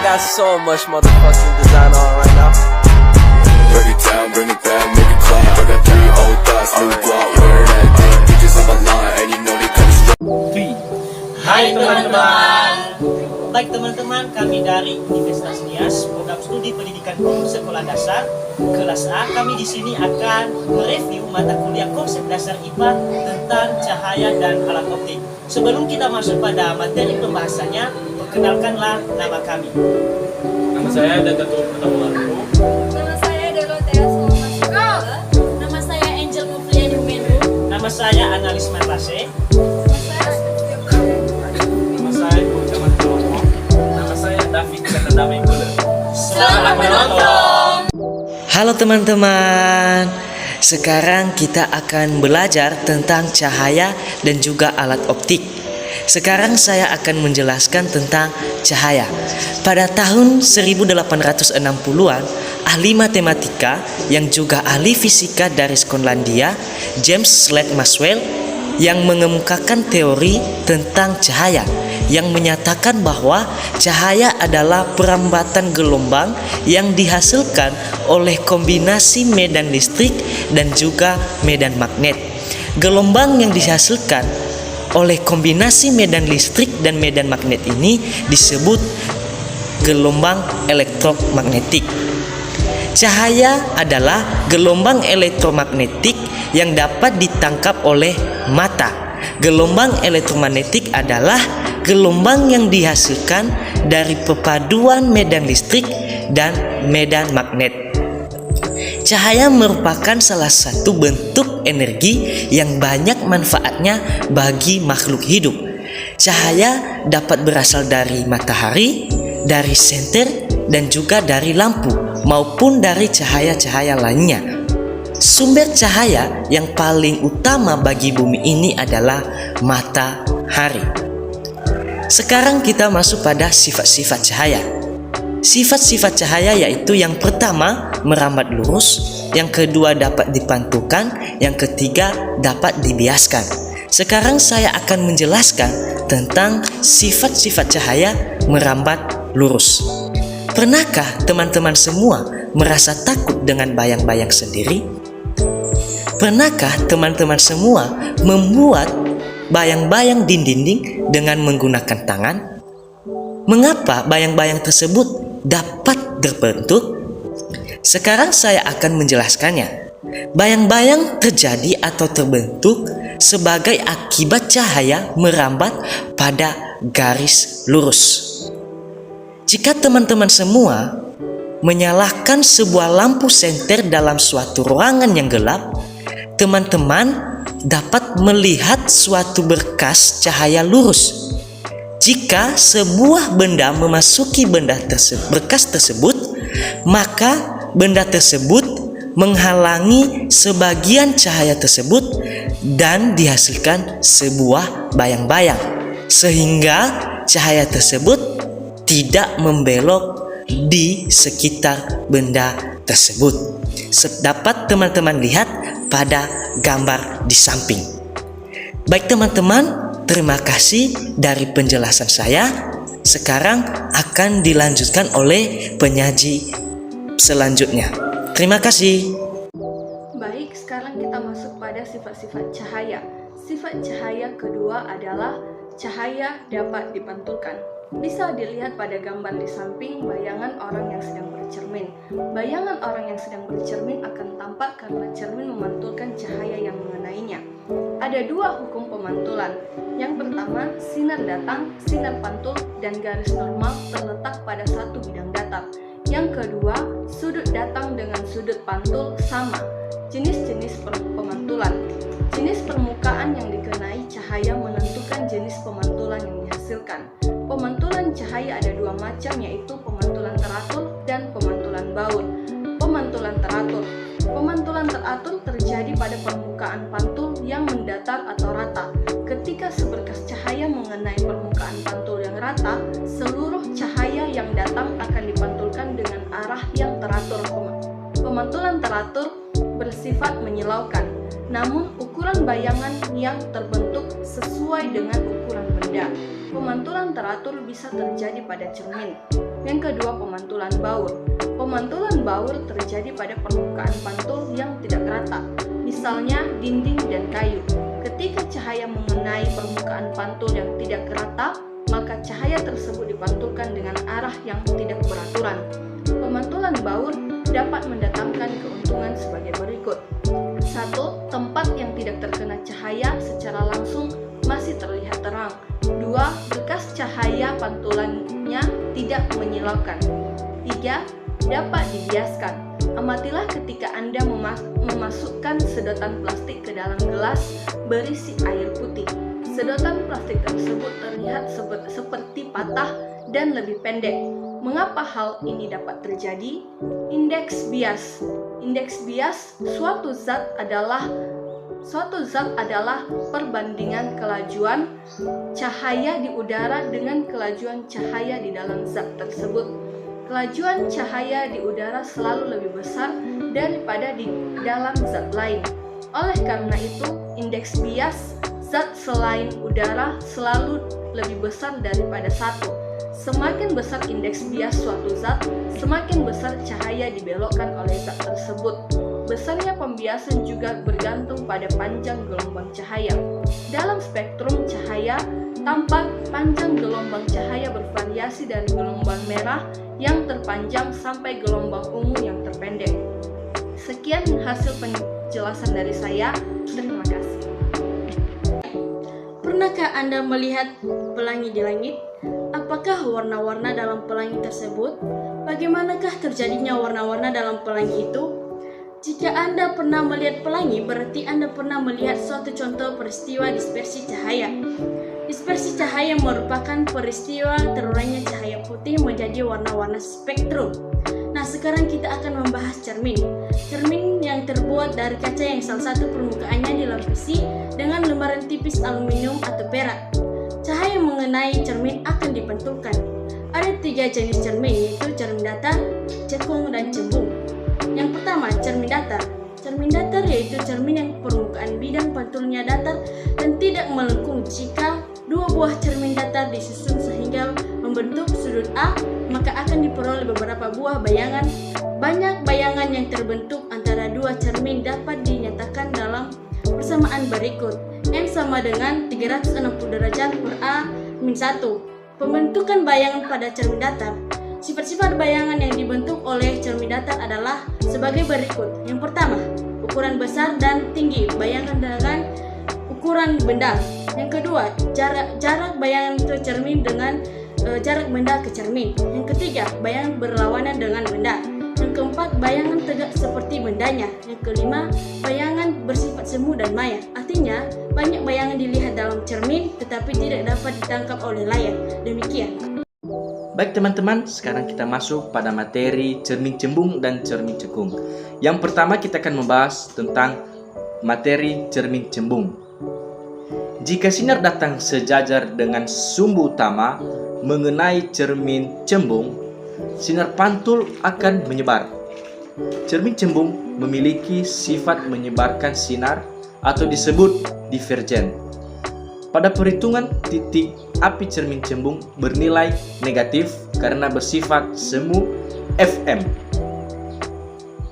got so much motherfucking design on right now. Break it down, bring it back, make it clap. I got three old thoughts, new guap, where that thing. Bitches on my line, and you know they coming straight. Hai teman-teman. Baik teman-teman, kami dari Universitas Nias, Program Studi Pendidikan Umum Sekolah Dasar kelas A. Kami di sini akan mereview mata kuliah konsep dasar IPA tentang cahaya dan alat optik. Sebelum kita masuk pada materi pembahasannya, perkenalkanlah nama kami. Nama saya Dagatul Pertamulanku. Nama saya Dorothea Somasiko. Nama saya Angel Mufliani Umenru. Nama saya Analis Marlase. Nama saya Kurcaman Kelomo. Nama saya David Ketadamai Bule. Selamat menonton. Halo teman-teman, sekarang kita akan belajar tentang cahaya dan juga alat optik. Sekarang saya akan menjelaskan tentang cahaya. Pada tahun 1860-an, ahli matematika yang juga ahli fisika dari Skotlandia, James Clerk Maxwell, yang mengemukakan teori tentang cahaya yang menyatakan bahwa cahaya adalah perambatan gelombang yang dihasilkan oleh kombinasi medan listrik dan juga medan magnet. Gelombang yang dihasilkan oleh kombinasi medan listrik dan medan magnet ini disebut gelombang elektromagnetik. Cahaya adalah gelombang elektromagnetik yang dapat ditangkap oleh mata. Gelombang elektromagnetik adalah gelombang yang dihasilkan dari perpaduan medan listrik dan medan magnet. Cahaya merupakan salah satu bentuk energi yang banyak manfaatnya bagi makhluk hidup. Cahaya dapat berasal dari matahari, dari senter, dan juga dari lampu, maupun dari cahaya-cahaya lainnya. Sumber cahaya yang paling utama bagi bumi ini adalah matahari. Sekarang kita masuk pada sifat-sifat cahaya. Sifat-sifat cahaya yaitu yang pertama merambat lurus, yang kedua dapat dipantulkan, yang ketiga dapat dibiaskan. Sekarang saya akan menjelaskan tentang sifat-sifat cahaya merambat lurus. Pernahkah teman-teman semua merasa takut dengan bayang-bayang sendiri? Pernahkah teman-teman semua membuat bayang-bayang di dinding dengan menggunakan tangan? Mengapa bayang-bayang tersebut dapat terbentuk? Sekarang saya akan menjelaskannya. Bayang-bayang terjadi atau terbentuk sebagai akibat cahaya merambat pada garis lurus. Jika teman-teman semua menyalakan sebuah lampu senter dalam suatu ruangan yang gelap, teman-teman dapat melihat suatu berkas cahaya lurus. Jika sebuah benda memasuki berkas tersebut, maka benda tersebut menghalangi sebagian cahaya tersebut dan dihasilkan sebuah bayang-bayang, sehingga cahaya tersebut tidak membelok di sekitar benda tersebut. Dapat teman-teman lihat pada gambar di samping. Baik teman-teman, terima kasih dari penjelasan saya. Sekarang akan dilanjutkan oleh penyaji selanjutnya. Terima kasih. Baik, sekarang kita masuk pada sifat-sifat cahaya. Sifat cahaya kedua adalah cahaya dapat dipantulkan. Bisa dilihat pada gambar di samping bayangan orang yang sedang bercermin. Bayangan orang yang sedang bercermin akan tampak karena cermin memantulkan cahaya yang mengenainya. Ada dua hukum pemantulan. Yang pertama, sinar datang, sinar pantul, dan garis normal terletak pada satu bidang datar. Yang kedua, sudut datang dengan sudut pantul sama. Jenis-jenis pemantulan. Jenis permukaan yang dikenai cahaya menentukan jenis pemantulan yang dihasilkan. Pemantulan cahaya ada dua macam, yaitu pemantulan teratur dan pemantulan baur. Pemantulan teratur. Pemantulan teratur terjadi pada permukaan pantul yang mendatar atau rata. Ketika seberkas cahaya mengenai permukaan pantul yang rata, seluruh cahaya yang datang akan dipantulkan dengan arah yang teratur. Pemantulan teratur bersifat menyilaukan, namun ukuran bayangan yang terbentuk sesuai dengan ukuran benda. Pemantulan teratur bisa terjadi pada cermin. Yang kedua, pemantulan baur. Pemantulan baur terjadi pada permukaan pantul yang tidak rata, misalnya dinding dan kayu. Ketika cahaya mengenai permukaan pantul yang tidak rata, maka cahaya tersebut dipantulkan dengan arah yang tidak beraturan. Pemantulan baur dapat mendatangkan keuntungan sebagai berikut. 1. Tempat yang tidak terkena cahaya secara langsung masih terlihat terang. 2. Bekas cahaya pantulannya tidak menyilaukan. 3. Dapat dibiaskan. Amatilah ketika Anda memasukkan sedotan plastik ke dalam gelas berisi air putih. Sedotan plastik tersebut terlihat seperti patah dan lebih pendek. Mengapa hal ini dapat terjadi? Indeks bias. Indeks bias suatu zat adalah perbandingan kelajuan cahaya di udara dengan kelajuan cahaya di dalam zat tersebut. Kelajuan cahaya di udara selalu lebih besar daripada di dalam zat lain. Oleh karena itu, indeks bias zat selain udara selalu lebih besar daripada satu. Semakin besar indeks bias suatu zat, semakin besar cahaya dibelokkan oleh zat tersebut. Besarnya pembiasan juga bergantung pada panjang gelombang cahaya. Dalam spektrum cahaya, tampak panjang gelombang cahaya bervariasi dari gelombang merah yang terpanjang sampai gelombang ungu yang terpendek. Sekian hasil penjelasan dari saya. Terima kasih. Pernahkah Anda melihat pelangi di langit? Apakah warna-warna dalam pelangi tersebut? Bagaimanakah terjadinya warna-warna dalam pelangi itu? Jika Anda pernah melihat pelangi, berarti Anda pernah melihat suatu contoh peristiwa dispersi cahaya. Dispersi cahaya merupakan peristiwa terurainya cahaya putih menjadi warna-warna spektrum. Nah, sekarang kita akan membahas cermin. Cermin yang terbuat dari kaca yang salah satu permukaannya dilapisi dengan lembaran tipis aluminium atau perak. Cahaya mengenai cermin akan dipantulkan. Ada 3 jenis cermin, yaitu cermin datar, cekung, dan cembung. Yang pertama, cermin datar. Cermin datar yaitu cermin yang permukaan bidang pantulnya datar dan tidak melengkung. Jika 2 buah cermin datar disusun sehingga membentuk sudut A, maka akan diperoleh beberapa buah bayangan. Banyak bayangan yang terbentuk antara 2 cermin dapat dinyatakan dalam persamaan berikut. M sama dengan 360 derajat per A-1. Pembentukan bayangan pada cermin datar. Sifat-sifat bayangan yang dibentuk oleh cermin datar adalah sebagai berikut. Yang pertama, ukuran besar dan tinggi bayangan dengan ukuran benda. Yang kedua, jarak bayangan ke cermin dengan jarak benda ke cermin. Yang ketiga, bayangan berlawanan dengan benda. Yang keempat, bayangan tegak seperti bendanya. Yang kelima, bayangan bersifat semu dan maya. Artinya, banyak bayangan dilihat dalam cermin tetapi tidak dapat ditangkap oleh layar. Demikian. Baik teman-teman, sekarang kita masuk pada materi cermin cembung dan cermin cekung. Yang pertama kita akan membahas tentang materi cermin cembung. Jika sinar datang sejajar dengan sumbu utama mengenai cermin cembung, sinar pantul akan menyebar. Cermin cembung memiliki sifat menyebarkan sinar atau disebut divergen. Pada perhitungan titik api cermin cembung bernilai negatif karena bersifat semu Fm.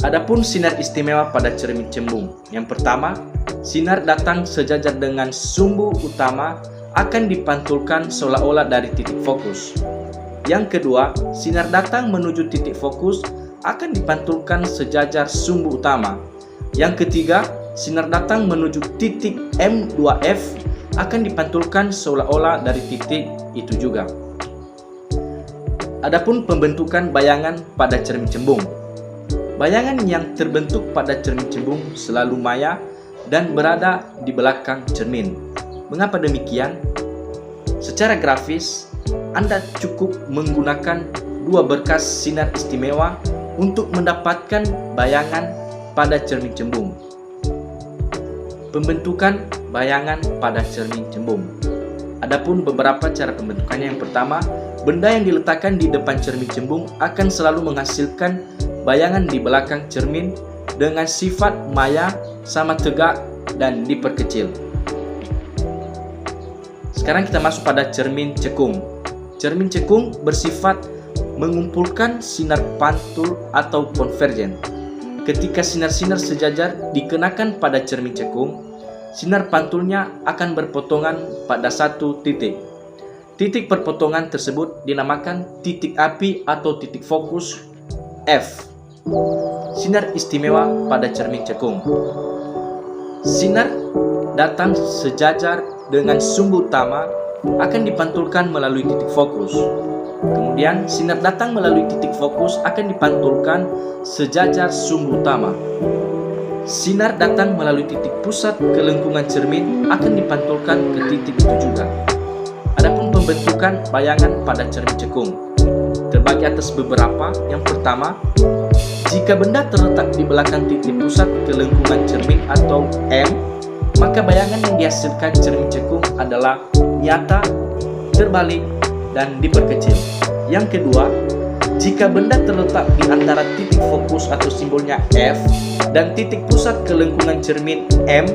Adapun sinar istimewa pada cermin cembung. Yang pertama, sinar datang sejajar dengan sumbu utama akan dipantulkan seolah-olah dari titik fokus. Yang kedua, sinar datang menuju titik fokus akan dipantulkan sejajar sumbu utama. Yang ketiga, sinar datang menuju titik M2F akan dipantulkan seolah-olah dari titik itu juga. Adapun pembentukan bayangan pada cermin cembung. Bayangan yang terbentuk pada cermin cembung selalu maya dan berada di belakang cermin. Mengapa demikian? Secara grafis, Anda cukup menggunakan 2 berkas sinar istimewa untuk mendapatkan bayangan pada cermin cembung. Pembentukan bayangan pada cermin cembung. Adapun beberapa cara pembentukannya. Yang pertama, benda yang diletakkan di depan cermin cembung akan selalu menghasilkan bayangan di belakang cermin dengan sifat maya, sama tegak, dan diperkecil. Sekarang kita masuk pada cermin cekung. Cermin cekung bersifat mengumpulkan sinar pantul atau konvergen. Ketika sinar-sinar sejajar dikenakan pada cermin cekung, sinar pantulnya akan berpotongan pada satu titik. Titik perpotongan tersebut dinamakan titik api atau titik fokus F. Sinar istimewa pada cermin cekung. Sinar datang sejajar dengan sumbu utama akan dipantulkan melalui titik fokus. Kemudian sinar datang melalui titik fokus akan dipantulkan sejajar sumbu utama. Sinar datang melalui titik pusat ke lengkungan cermin akan dipantulkan ke titik itu juga. Adapun pembentukan bayangan pada cermin cekung terbagi atas beberapa. Yang pertama, jika benda terletak di belakang titik pusat ke lengkungan cermin atau M, maka bayangan yang dihasilkan cermin cekung adalah nyata, terbalik, dan diperkecil. Yang kedua, jika benda terletak di antara titik fokus atau simbolnya F dan titik pusat ke lengkungan cermin M,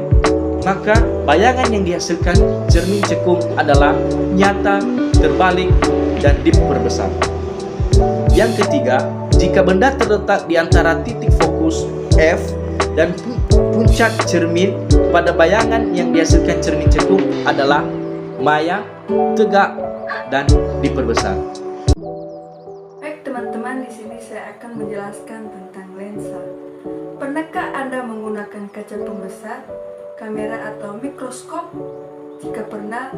maka bayangan yang dihasilkan cermin cekung adalah nyata, terbalik, dan diperbesar. Yang ketiga, jika benda terletak di antara titik fokus F dan puncak cermin, pada bayangan yang dihasilkan cermin cekung adalah maya, tegak, dan diperbesar. Baik teman-teman, di sini saya akan menjelaskan tentang lensa. Pernahkah Anda menggunakan kaca pembesar, kamera atau mikroskop? Jika pernah,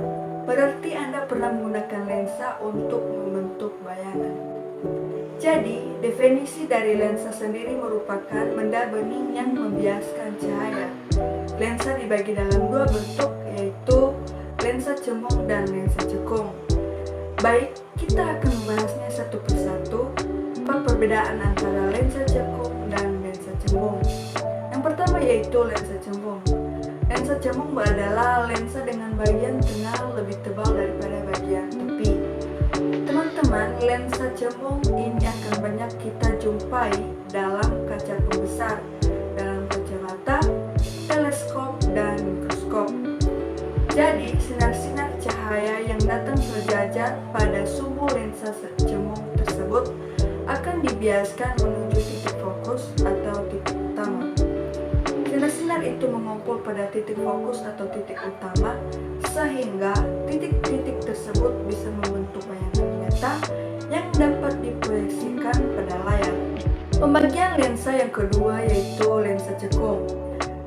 berarti Anda pernah menggunakan lensa untuk membentuk bayangan. Jadi, definisi dari lensa sendiri merupakan benda bening yang membiaskan cahaya. Lensa dibagi dalam dua bentuk, yaitu lensa cembung dan lensa cekung. Baik, kita akan membahasnya satu persatu. Apa perbedaan antara lensa cekung dan lensa cembung? Yang pertama yaitu lensa cembung. Lensa cembung adalah lensa dengan bagian tengah lebih tebal daripada bagian tepi. Teman-teman, lensa cembung ini akan banyak kita jumpai dalam kaca pembesar, dalam kacamata, teleskop, dan mikroskop. Jadi, sinar-sinar cahaya yang datang sejajar pada sumbu lensa cembung tersebut akan dibiaskan menuju titik fokus atau titik utama. Sinar-sinar itu mengumpul pada titik fokus atau titik utama, sehingga titik-titik tersebut bisa membentuk bayangan nyata yang dapat diproyeksikan pada layar. Pembagian lensa yang kedua yaitu lensa cekung.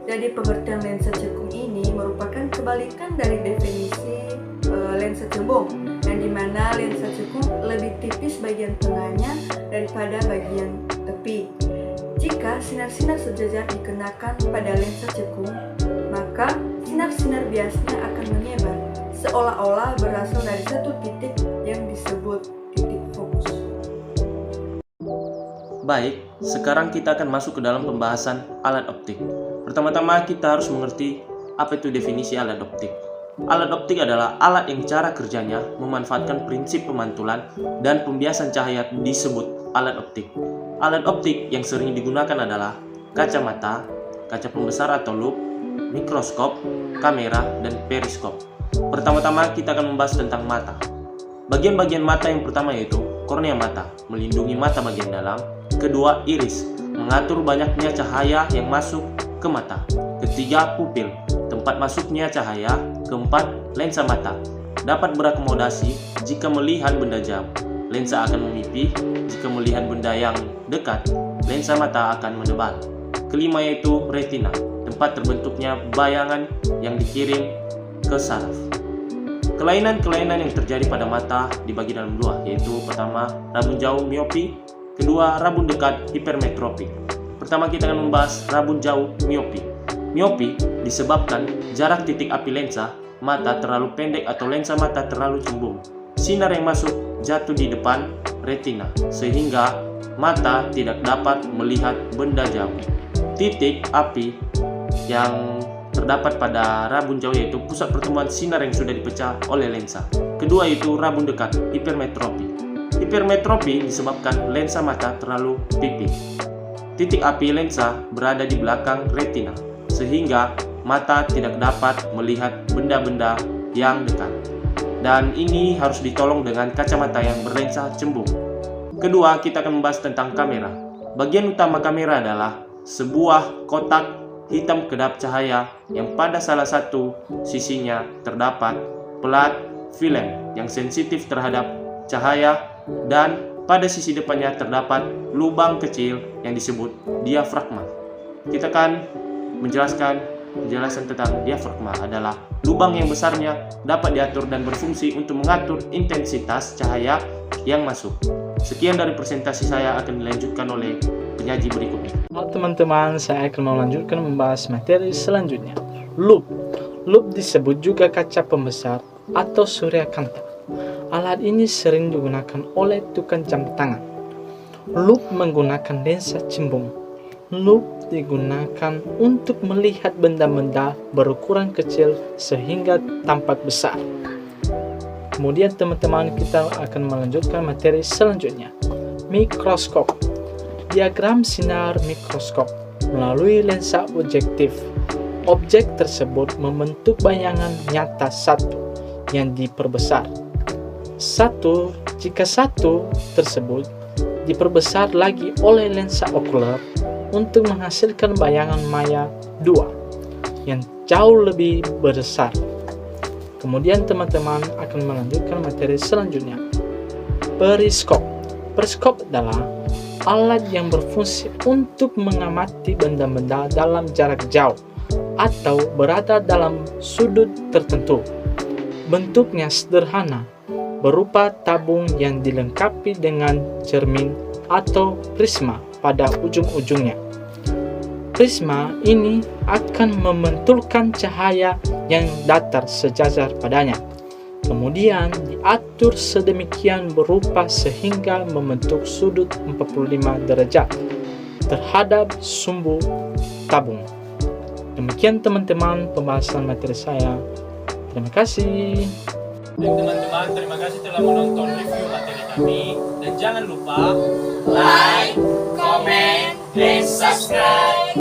Jadi pengertian lensa cekung ini merupakan kebalikan dari definisi lensa cembung, yang dimana lensa cekung lebih tipis bagian tengahnya daripada bagian tepi. Jika sinar-sinar sejajar dikenakan pada lensa cekung, maka sinar-sinar biasanya akan menyebar, seolah-olah berasal dari satu titik yang disebut titik fokus. Baik, sekarang kita akan masuk ke dalam pembahasan alat optik. Pertama-tama kita harus mengerti apa itu definisi alat optik. Alat optik adalah alat yang cara kerjanya memanfaatkan prinsip pemantulan dan pembiasan cahaya disebut alat optik. Alat optik yang sering digunakan adalah kacamata, kaca pembesar atau loupe, mikroskop, kamera, dan periskop. Pertama-tama kita akan membahas tentang mata. Bagian-bagian mata yang pertama yaitu kornea mata, melindungi mata bagian dalam. Kedua, iris, mengatur banyaknya cahaya yang masuk ke mata. Ketiga, pupil, tempat masuknya cahaya. Keempat, lensa mata, dapat berakomodasi jika melihat benda jauh. Lensa akan memipih. Jika melihat benda yang dekat, lensa mata akan menebal. Kelima yaitu retina, tempat terbentuknya bayangan yang dikirim ke saraf. Kelainan-kelainan yang terjadi pada mata dibagi dalam dua, yaitu pertama, rabun jauh miopi, kedua, rabun dekat hipermetropi. Pertama kita akan membahas rabun jauh miopi. Miopi disebabkan jarak titik api lensa mata terlalu pendek atau lensa mata terlalu cembung. Sinar yang masuk jatuh di depan retina, sehingga mata tidak dapat melihat benda jauh. Titik api yang terdapat pada rabun jauh yaitu pusat pertemuan sinar yang sudah dipecah oleh lensa. Kedua itu rabun dekat, hipermetropi. Hipermetropi disebabkan lensa mata terlalu pipih. Titik api lensa berada di belakang retina, sehingga mata tidak dapat melihat benda-benda yang dekat. dan ini harus ditolong dengan kacamata yang berlensa cembung. Kedua, kita akan membahas tentang kamera. Bagian utama kamera adalah sebuah kotak hitam kedap cahaya yang pada salah satu sisinya terdapat pelat film yang sensitif terhadap cahaya, dan pada sisi depannya terdapat lubang kecil yang disebut diafragma. Kita akan menjelaskan penjelasan tentang diafragma adalah lubang yang besarnya dapat diatur dan berfungsi untuk mengatur intensitas cahaya yang masuk. Sekian dari presentasi saya, akan dilanjutkan oleh penyaji berikutnya. Halo teman-teman, saya akan melanjutkan membahas materi selanjutnya. Loop. Loop disebut juga kaca pembesar atau suryakanta. Alat ini sering digunakan oleh tukang jam tangan. Loop menggunakan lensa cembung. Loop digunakan untuk melihat benda-benda berukuran kecil sehingga tampak besar. Kemudian teman-teman, kita akan melanjutkan materi selanjutnya. Mikroskop. Diagram sinar mikroskop. Melalui lensa objektif, objek tersebut membentuk bayangan nyata satu yang diperbesar. Jika satu tersebut diperbesar lagi oleh lensa okuler untuk menghasilkan bayangan maya 2 yang jauh lebih besar. Kemudian teman-teman akan melanjutkan materi selanjutnya. Periskop. Periskop adalah alat yang berfungsi untuk mengamati benda-benda dalam jarak jauh atau berada dalam sudut tertentu. Bentuknya sederhana, berupa tabung yang dilengkapi dengan cermin atau prisma pada ujung-ujungnya. Prisma ini akan memantulkan cahaya yang datar sejajar padanya. Kemudian diatur sedemikian berupa sehingga membentuk sudut 45 derajat terhadap sumbu tabung. Demikian teman-teman pembahasan materi saya. Terima kasih. Baik teman-teman, terima kasih telah menonton review materi kami, dan jangan lupa like, comment, dan subscribe.